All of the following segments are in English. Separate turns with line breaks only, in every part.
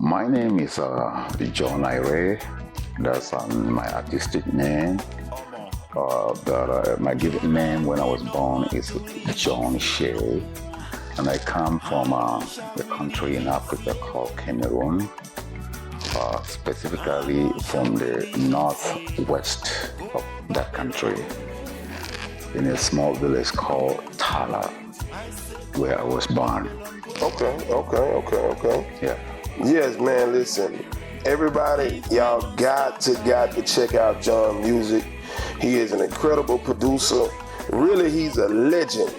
My name is JohnIRay. That's my artistic name. My given name when I was born is John Shea, and I come from a country in Africa called Cameroon, specifically from the northwest of that country, in a small village called Tala, where I was born.
Okay.
Yeah.
Yes, man, listen. Everybody, y'all got to check out John music. He is an incredible producer. Really, he's a legend,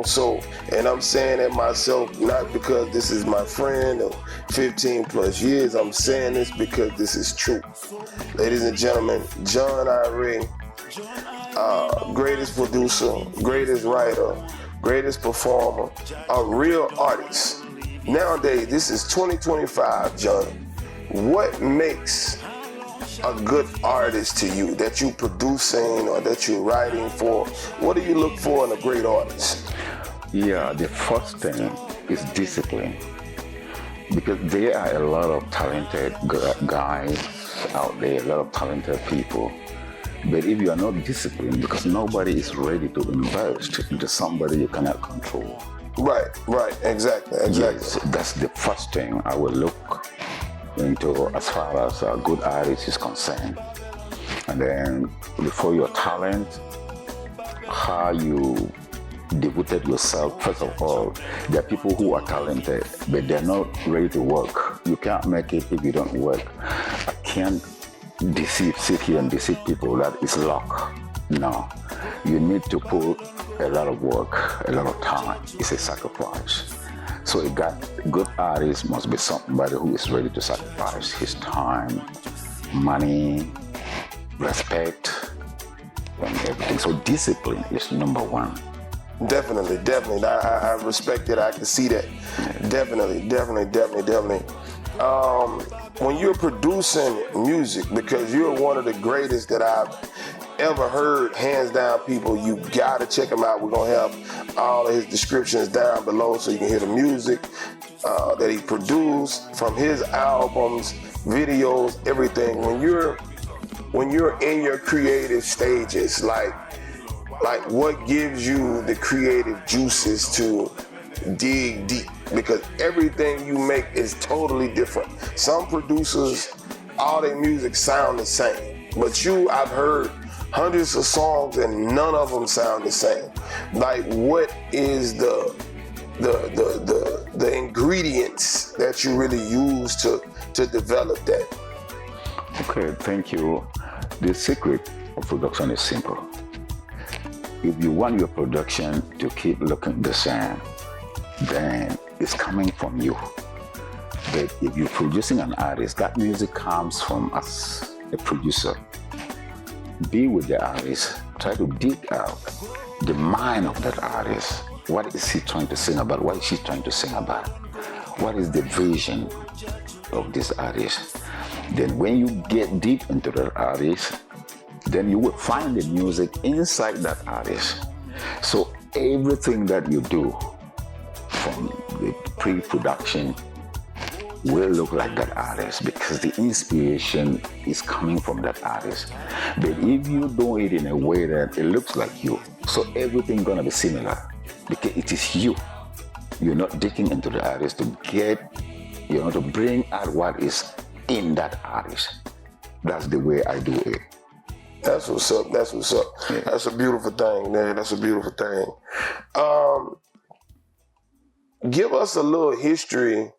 so, and I'm saying that myself, not because this is my friend of 15 plus years. I'm saying this because this is true. Ladies and gentlemen, JohnIRay, greatest producer, greatest writer, greatest performer, a real artist. Nowadays, this is 2025, John. What makes a good artist to you, that you producing or that you're writing for? What do you look for in a great artist?
Yeah, the first thing is discipline, because there are a lot of talented guys out there, a lot of talented people. But if you are not disciplined, because nobody is ready to invest into somebody you cannot control.
Right, exactly.
Yes, that's the first thing I will look into as far as a good artist is concerned. And then before your talent, how you devoted yourself. First of all, there are people who are talented, but they're not ready to work. You can't make it if you don't work. I can't sit here and deceive people that it's luck. No, you need to put a lot of work, a lot of time. It's a sacrifice. So a good artist must be somebody who is ready to sacrifice his time, money, respect, and everything. So discipline is number one.
Definitely. I respect it. I can see that. Definitely. When you're producing music, because you're one of the greatest that I've ever heard, hands down, people, you gotta check him out. We're gonna have all of his descriptions down below so you can hear the music that he produced from his albums, videos, everything. When you're in your creative stages, like what gives you the creative juices to dig deep? Because everything you make is totally different. Some producers, all their music sound the same, but I've heard hundreds of songs and none of them sound the same. Like, what is the ingredients that you really use to develop that?
Okay, thank you. The secret of production is simple. If you want your production to keep looking the same, then it's coming from you. But if you're producing an artist, that music comes from us, a producer. Be with the artist, try to dig out the mind of that artist. What is he trying to sing about? What is she trying to sing about? What is the vision of this artist? Then when you get deep into that artist, then you will find the music inside that artist. So everything that you do, from the pre-production, will look like that artist, because the inspiration is coming from that artist. But if you do it in a way that it looks like you, so everything gonna be similar, because it is you. You're not digging into the artist to get, to bring out what is in that artist. That's the way I do it.
That's what's up. Yeah. That's a beautiful thing, man. That's a beautiful thing. Give us a little history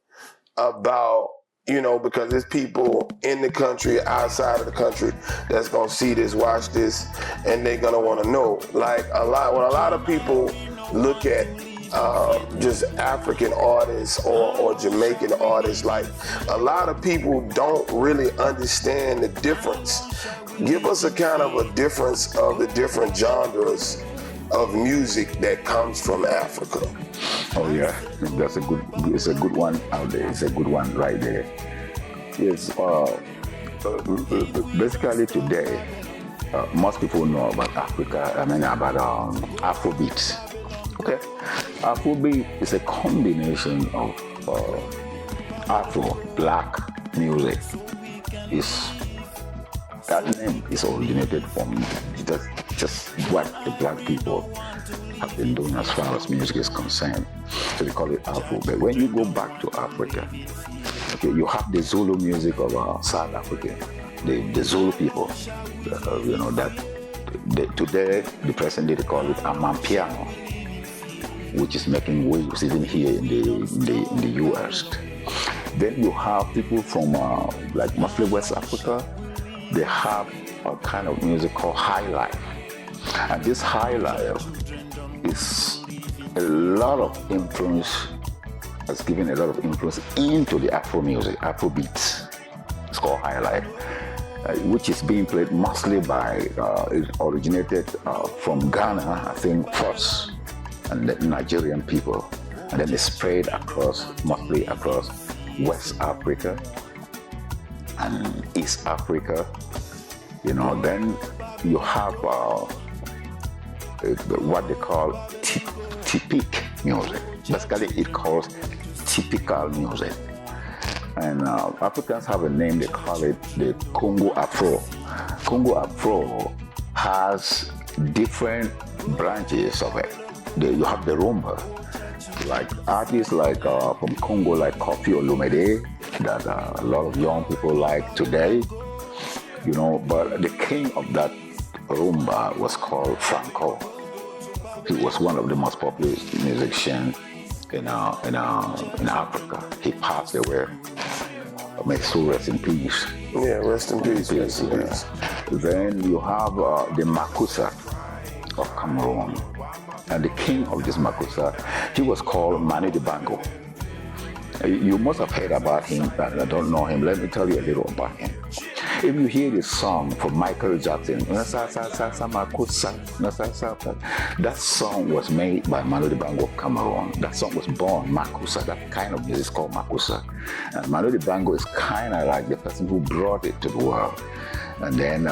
about, because there's people in the country, outside of the country, that's gonna see this, watch this, and they're gonna want to know. Like when a lot of people look at just African artists or Jamaican artists, like a lot of people don't really understand the difference. Give us a kind of a difference of the different genres of music that comes from Africa.
Oh yeah, it's a good one out there. It's a good one right there. Yes, basically today, most people know about Africa, about Afrobeat. Okay, Afrobeat is a combination of Afro, black music is, that name is originated from just what the black people have been doing as far as music is concerned. So they call it Afro. But when you go back to Africa, okay, you have the Zulu music of South Africa, the Zulu people, that today, the present day, they call it Amapiano, which is making waves even here in the US. Then you have people from like mostly West Africa. They have a kind of music called high life, and this high life is a lot of influence, has given a lot of influence into the Afro music, Afro beats. It's called high life, which is being played mostly by, it originated from Ghana, I think, first, and then Nigerian people, and then it spread mostly across West Africa and East Africa. Then you have what they call typic music. Basically, it calls typical music. And Africans have a name, they call it the Congo Afro. Congo Afro has different branches of it. You have the rumba, like artists like from Congo, like Koffi Olomide, that a lot of young people like today. But the king of that rumba was called Franco. He was one of the most popular musicians in Africa. He passed away. May his soul rest in peace.
Yeah, rest in peace. Rest in peace.
Then you have the Makusa of Cameroon. And the king of this Makusa, he was called Manu Dibango. You must have heard about him, but I don't know him. Let me tell you a little about him. If you hear this song from Michael Jackson, that song was made by Manu Dibango of Cameroon. That song was born Makusa. That kind of music is called Makusa. And Manu Dibango is kind of like the person who brought it to the world. And then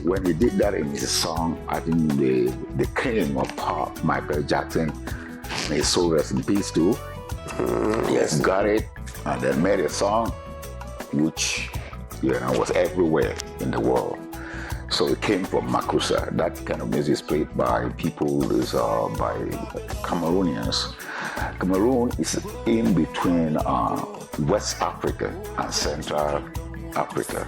when he did that in his song, I think the king of pop, Michael Jackson, may his soul rest in peace too. Yes, got it, and then made a song which was everywhere in the world. So it came from Makusa. That kind of music is played by people, by Cameroonians. Cameroon is in between West Africa and Central Africa.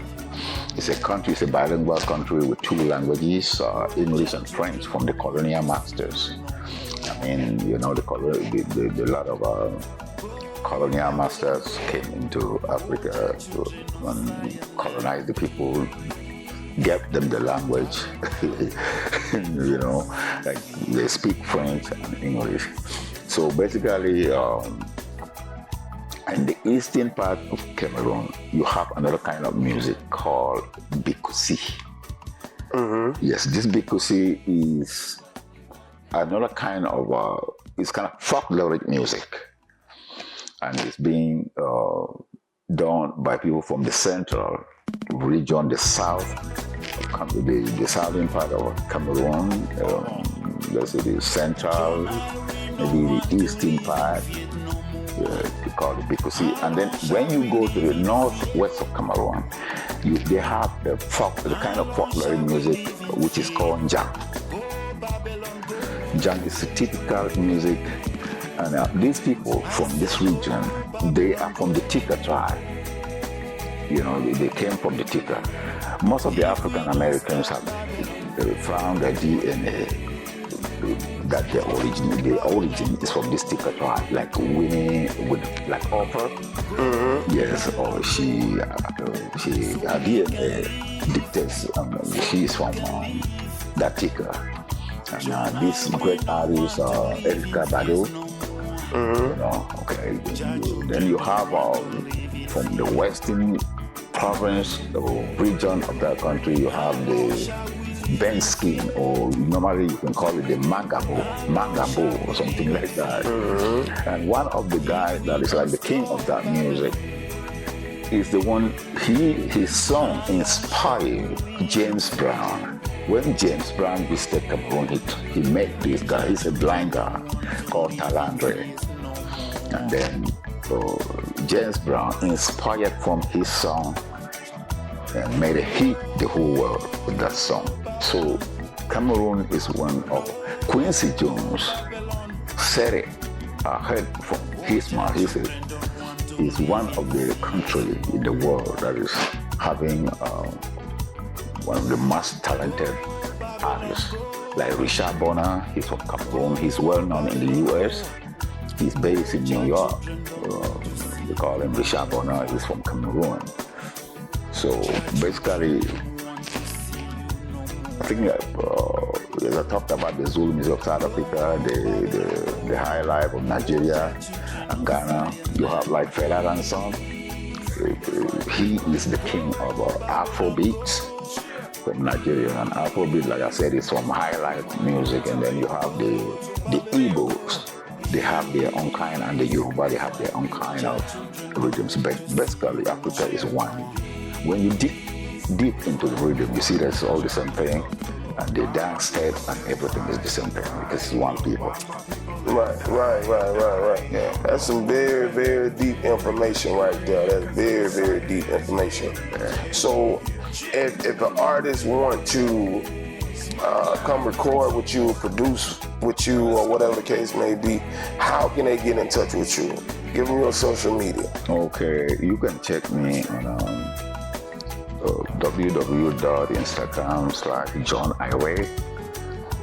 It's a country, it's a bilingual country with two languages, English and French, from the colonial masters. I mean, a lot of colonial masters came into Africa and colonized the people, gave them the language, like they speak French and English. So basically, in the eastern part of Cameroon, you have another kind of music called Bikusi. Mm-hmm. Yes, this Bikusi is another kind of, it's kind of folkloric music. And it's being done by people from the central region, the south, the southern part of Cameroon, let's say the central, maybe the eastern part, we call it Bikusi. And then when you go to the northwest of Cameroon, they have the kind of folkloric music which is called Njang. Njang is a typical music. And these people from this region, they are from the Tika tribe. They came from the Tika. Most of the African Americans have found their DNA that the origin is from this Tika tribe, like Winnie with like Oprah. Mm-hmm. Yes, or her DNA dictates she is from that Tika. And this great artist, Erykah Badu. Mm-hmm. Okay. Then you have from the western province or region of that country, you have the Benskin, or normally you can call it the Mangabo or something like that. Mm-hmm. And one of the guys that is like the king of that music is the one, his song inspired James Brown. When James Brown visited Cameroon, he met this guy. He's a blind guy called Talandre. And then James Brown inspired from his song and made a hit the whole world with that song. So Cameroon is one of Quincy Jones said it. I heard from his mouth. He said he's one of the country in the world that is having one of the most talented artists. Like Richard Bonner, he's from Cameroon. He's well known in the U.S. He's based in New York. They call him Richard Bonner. He's from Cameroon. So basically, I think as I talked about the Zulu music of South Africa, the high life of Nigeria and Ghana, you have like Fela Ransom. He is the king of Afrobeats from Nigeria, and Afrobeat, like I said, is from high life music. And then you have the Igbos. They have their own kind, and the Yoruba, they have their own kind of rhythms. But basically, Africa is one. When you dig deep into the rhythm, you see that's all the same thing, and the dance steps and everything is the same thing because it's one people.
Right.
Yeah.
That's some very, very deep information right there. That's very, very deep information.
Yeah.
So, if an artist want to come record with you, produce with you, or whatever the case may be, how can they get in touch with you? Give them your social media.
Okay, you can check me on www.instagram/JohnIRay,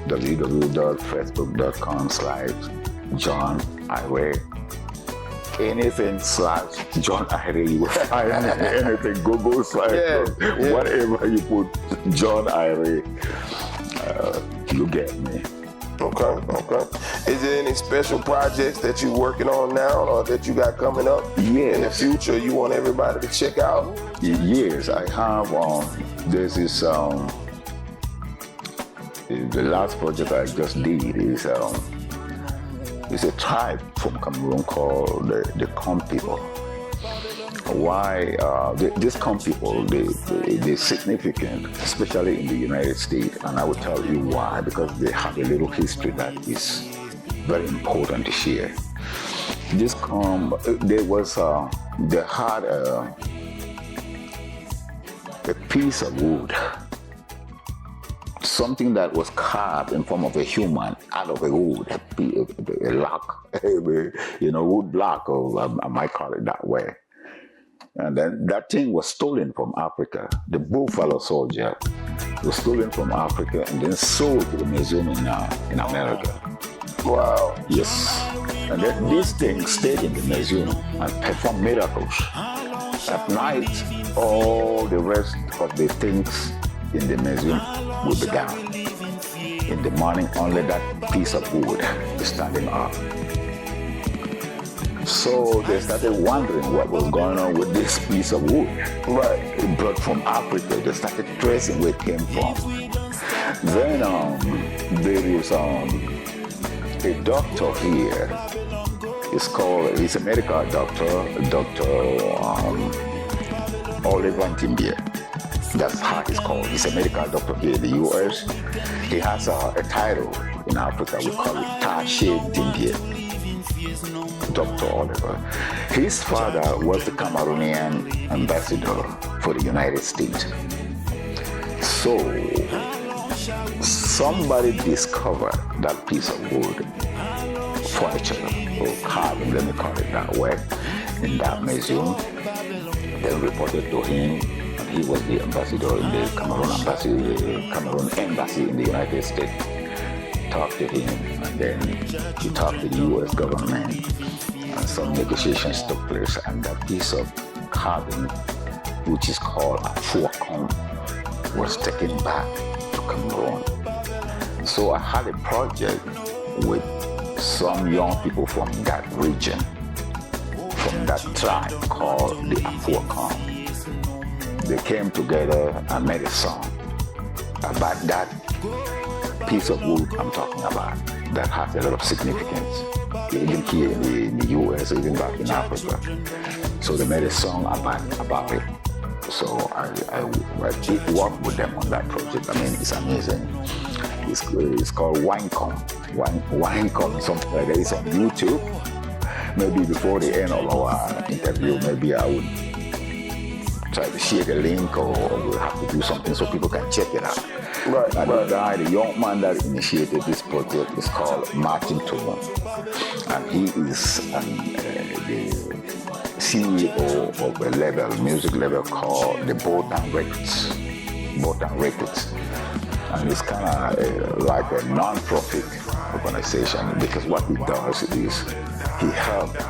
www.facebook.com/JohnIRay. Anything /JohnIRay, you will find me. Anything, Google whatever you put JohnIRay, you get me.
Okay. Is there any special projects that you're working on now or that you got coming up in the future you want everybody to check out?
Yes, I have. There's this. The last project I just did is it's a tribe from Cameroon called the Kom people. Why these Kom people, they're significant, especially in the United States, and I will tell you why, because they have a little history that is very important to share. This they had a piece of wood, something that was carved in form of a human out of a wood, a lock, wood block, or I might call it that way. And then that thing was stolen from Africa. The buffalo soldier was stolen from Africa and then sold to the museum in America.
Wow.
Yes. And then this thing stayed in the museum and performed miracles. At night, all the rest of the things in the museum will be down. In the morning, only that piece of wood is standing up. So they started wondering what was going on with this piece of wood.
Right.
It brought from Africa. They started tracing where it came from. Then there is a doctor here. He's a medical doctor, Dr. Oliver Timbia. That's how he's called. He's a medical doctor here in the U.S. He has a title in Africa. We call it Tache Timbia. Dr. Oliver. His father was the Cameroonian ambassador for the United States. So somebody discovered that piece of wood, furniture or carving, let me call it that way, in that museum. Then reported to him, and he was the ambassador in the Cameroon embassy in the United States. Talked to him, and then he talked to the U.S. government, and some negotiations took place, and that piece of carving, which is called a fourcombe, was taken back to Cameroon. So I had a project with some young people from that region, from that tribe called the Fourcombe. They came together and made a song about that piece of wood I'm talking about that has a lot of significance, even here in the U.S., even back in Africa. So they made a song about it. So I did work with them on that project. I mean, it's amazing. It's called Winecombe, something like that. It's on YouTube. maybe before the end of our interview, maybe I would try to share the link, or we'll have to do something so people can check it out.
Right,
And
right.
the guy, the young man that initiated this project is called Martin Tomo, and he is the CEO of a music label called the Botan Records. And it's kind of like a non-profit organization, because what he does is he helps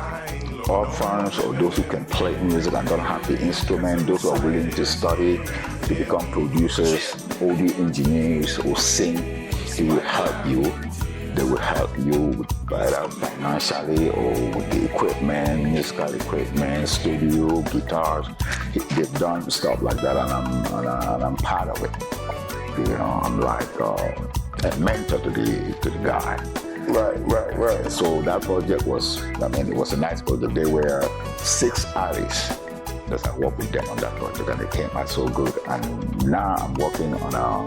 orphans or those who can play music and don't have the instrument, those who are willing to study to become producers, audio engineers, or sing. He will help you. They will help you either financially or with the equipment, musical equipment, studio, guitars. They've done stuff like that, and I'm part of it. You know, I'm like a mentor to the guy.
Right.
So that project was, it was a nice project. There were 6 artists that I worked with them on that project, and they came out so good. And now I'm working on a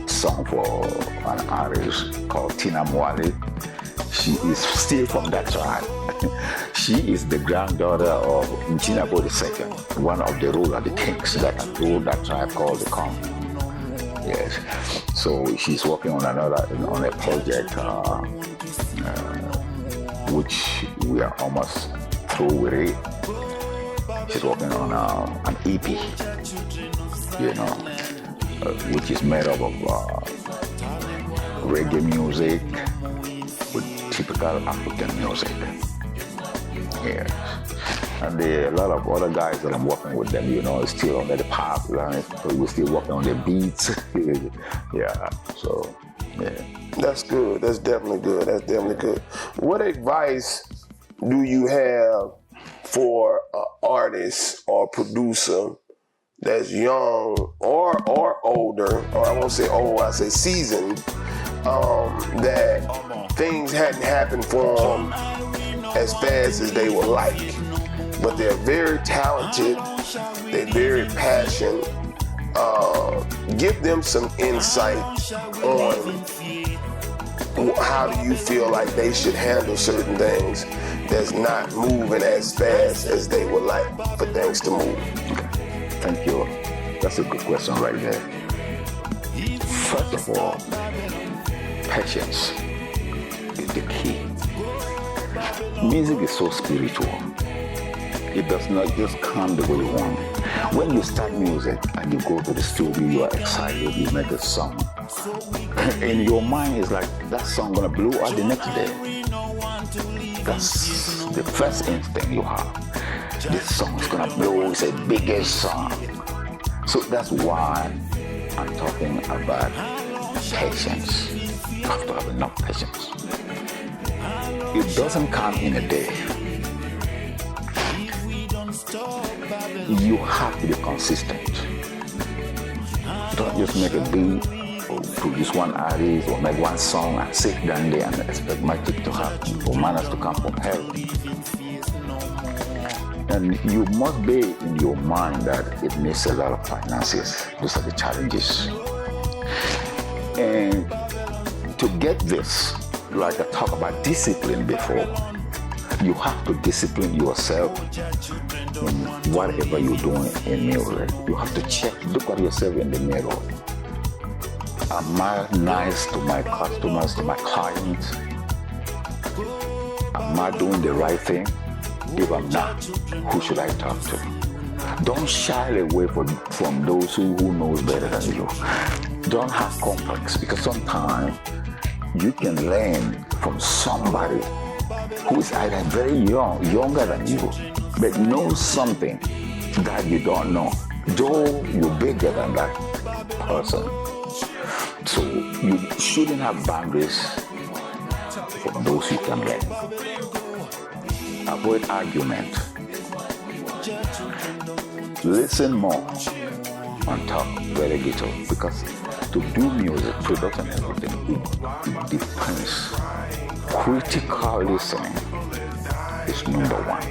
song for an artist called Tina Mwale. She is still from that tribe. She is the granddaughter of Nchinabo II, one of the ruler, the kings that ruled that tribe called the Kong. Yes, so she's working on a project which we are almost through with it. She's working on an EP, which is made up of reggae music with typical African music. Yes. And there are a lot of other guys that I'm working with them, still under the pop, so we're still working on the beats. Yeah, so, yeah.
That's good. That's definitely good. What advice do you have for an artist or producer that's young or older, or I won't say old, I say seasoned, that things hadn't happened for them as fast as they would like? But they're very talented, they're very passionate. Give them some insight on how do you feel like they should handle certain things that's not moving as fast as they would like for things to move.
Thank you. That's a good question right there. First of all, patience is the key. Music is so spiritual. It does not just come the way you want. When you start music and you go to the studio, you are excited, you make a song. In your mind, it's like, that song gonna blow out the next day. That's the first instinct you have. This song is gonna blow, it's the biggest song. So that's why I'm talking about patience. You have to have enough patience. It doesn't come in a day. You have to be consistent. Don't just make a beat or produce one artist or make one song and sit down there and expect magic to happen or manners to come from heaven. And you must be in your mind that it needs a lot of finances. Those are the challenges. And to get this, like I talked about discipline before, you have to discipline yourself in whatever you're doing in music. You have to look at yourself in the mirror. Am I nice to my customers, to my clients? Am I doing the right thing? If I'm not, who should I talk to? Don't shy away from those who knows better than you. Don't have complex, because sometimes you can learn from somebody who is either very younger than you, but knows something that you don't know, though you're bigger than that person. So you shouldn't have boundaries from those you can learn. Avoid argument. Listen more and talk very little, because to do music, production, and everything, it depends. Critical listening is number one,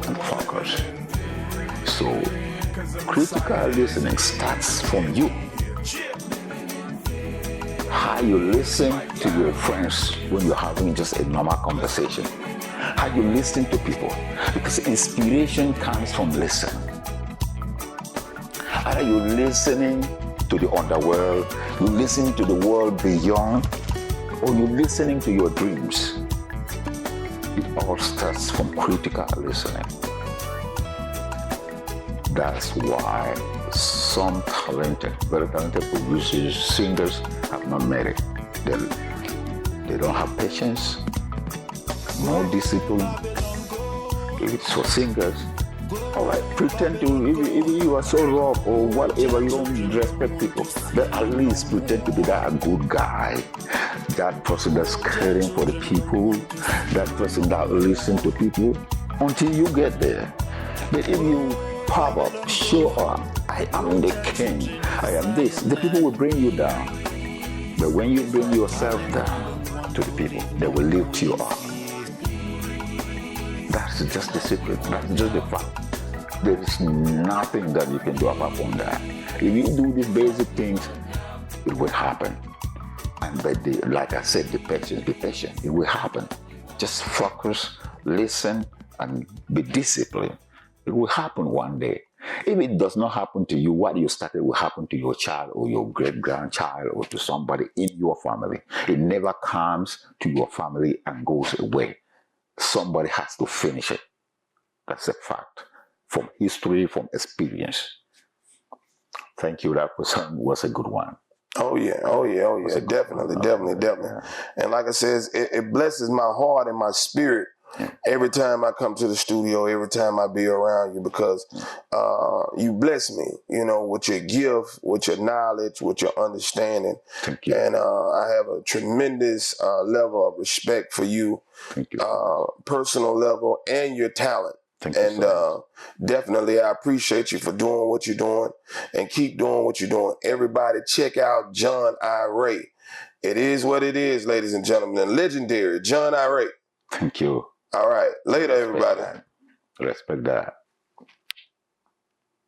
and focus. So critical listening starts from you. How you listen to your friends when you're having just a normal conversation. How Are you listening to people? Because inspiration comes from listening. Are you listening to the underworld? You listening to the world beyond? Or you listening to your dreams? It all starts from critical listening. That's why some talented, very talented producers, singers have not made it. They don't have patience, no discipline. If it's for singers, all right, pretend to, if you are so rough or whatever, you don't respect people, but at least pretend to be that good guy, that person that's caring for the people, that person that listens to people until you get there. But if you pop up, show up, I am the king, I am this, the people will bring you down. But when you bring yourself down to the people, they will lift you up. That's just the secret. That's just the fact. There is nothing that you can do apart from that. If you do these basic things, it will happen. And like I said, be patient. It will happen. Just focus, listen, and be disciplined. It will happen one day. If it does not happen to you, what you started will happen to your child or your great-grandchild or to somebody in your family. It never comes to your family and goes away. Somebody has to finish it. That's a fact. From history, from experience. Thank you. That was a good one.
Oh yeah. Definitely.
Yeah.
And like I said, it blesses my heart and my spirit every time I come to the studio, every time I be around you, because you bless me, with your gift, with your knowledge, with your understanding.
Thank you.
And I have a tremendous level of respect for you.
Thank you.
Personal level and your talent.
Thank you.
And definitely I appreciate you for doing what you're doing and keep doing what you're doing. Everybody check out JohnIRay. It is what it is, ladies and gentlemen. The legendary JohnIRay.
Thank you.
All right. Later, everybody.
Respect that.